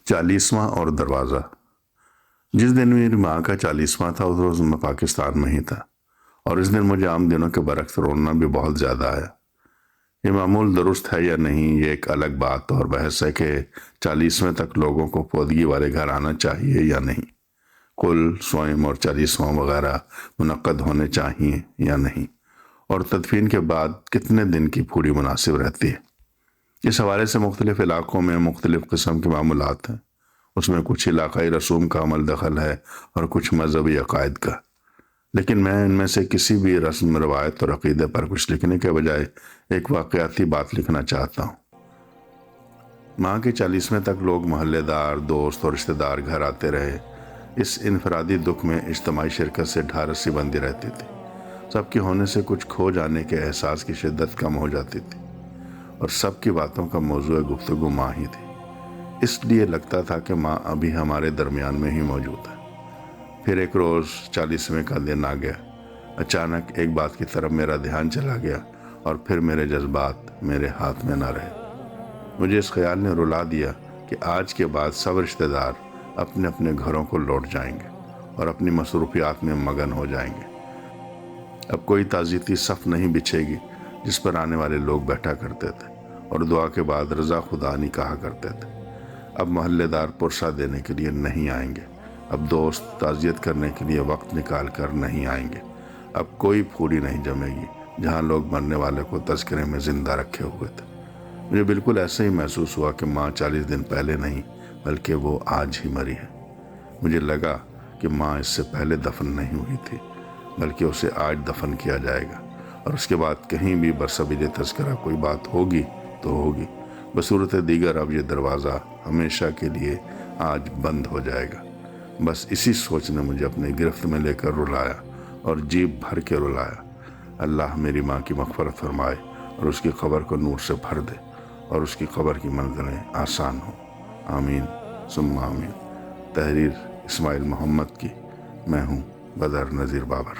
40واں اور دروازہ۔ جس دن میری ماں کا 40واں تھا اس روز میں پاکستان میں ہی تھا، اور اس دن مجھے عام دنوں کے برعکس رونا بھی بہت زیادہ آیا۔ یہ معمول درست ہے یا نہیں یہ ایک الگ بات اور بحث ہے کہ 40ویں تک لوگوں کو پودگی والے گھر آنا چاہیے یا نہیں، کل سوئم اور 40واں وغیرہ منعقد ہونے چاہیے یا نہیں، اور تدفین کے بعد کتنے دن کی پھوڑی مناسب رہتی ہے۔ اس حوالے سے مختلف علاقوں میں مختلف قسم کے معمولات ہیں، اس میں کچھ علاقائی رسوم کا عمل دخل ہے اور کچھ مذہبی عقائد کا، لیکن میں ان میں سے کسی بھی رسم روایت اور عقیدے پر کچھ لکھنے کے بجائے ایک واقعاتی بات لکھنا چاہتا ہوں۔ ماں کے 40ویں تک لوگ محلے دار، دوست اور رشتہ دار گھر آتے رہے۔ اس انفرادی دکھ میں اجتماعی شرکت سے ڈھارس سی بندی رہتی تھی، سب کے ہونے سے کچھ کھو جانے کے احساس کی شدت کم ہو جاتی تھی، اور سب کی باتوں کا موضوع گفتگو ماں ہی تھی۔ اس لیے لگتا تھا کہ ماں ابھی ہمارے درمیان میں ہی موجود ہے۔ پھر ایک روز 40ویں کا دن آ گیا۔ اچانک ایک بات کی طرف میرا دھیان چلا گیا، اور پھر میرے جذبات میرے ہاتھ میں نہ رہے۔ مجھے اس خیال نے رلا دیا کہ آج کے بعد سب رشتہ دار اپنے اپنے گھروں کو لوٹ جائیں گے اور اپنی مصروفیات میں مگن ہو جائیں گے۔ اب کوئی تعزیتی صف نہیں بچھے گی جس پر آنے والے لوگ بیٹھا کرتے تھے اور دعا کے بعد رضا خدا نہیں کہا کرتے تھے۔ اب محلے دار پرسہ دینے کے لیے نہیں آئیں گے، اب دوست تعزیت کرنے کے لیے وقت نکال کر نہیں آئیں گے، اب کوئی پھوڑی نہیں جمے گی جہاں لوگ مرنے والے کو تذکرے میں زندہ رکھے ہوئے تھے۔ مجھے بالکل ایسے ہی محسوس ہوا کہ ماں 40 دن پہلے نہیں بلکہ وہ آج ہی مری ہے۔ مجھے لگا کہ ماں اس سے پہلے دفن نہیں ہوئی تھی بلکہ اسے آج دفن کیا جائے گا، اور اس کے بعد کہیں بھی بسبیل تذکرہ کوئی بات ہوگی تو ہوگی، بصورت دیگر اب یہ دروازہ ہمیشہ کے لیے آج بند ہو جائے گا۔ بس اسی سوچ نے مجھے اپنے گرفت میں لے کر رلایا اور جیب بھر کے رلایا۔ اللہ میری ماں کی مغفرت فرمائے اور اس کی قبر کو نور سے بھر دے اور اس کی قبر کی منزلیں آسان ہوں۔ آمین ثم آمین۔ تحریر اسماعیل محمد کی۔ میں ہوں بدر نذیر بابر۔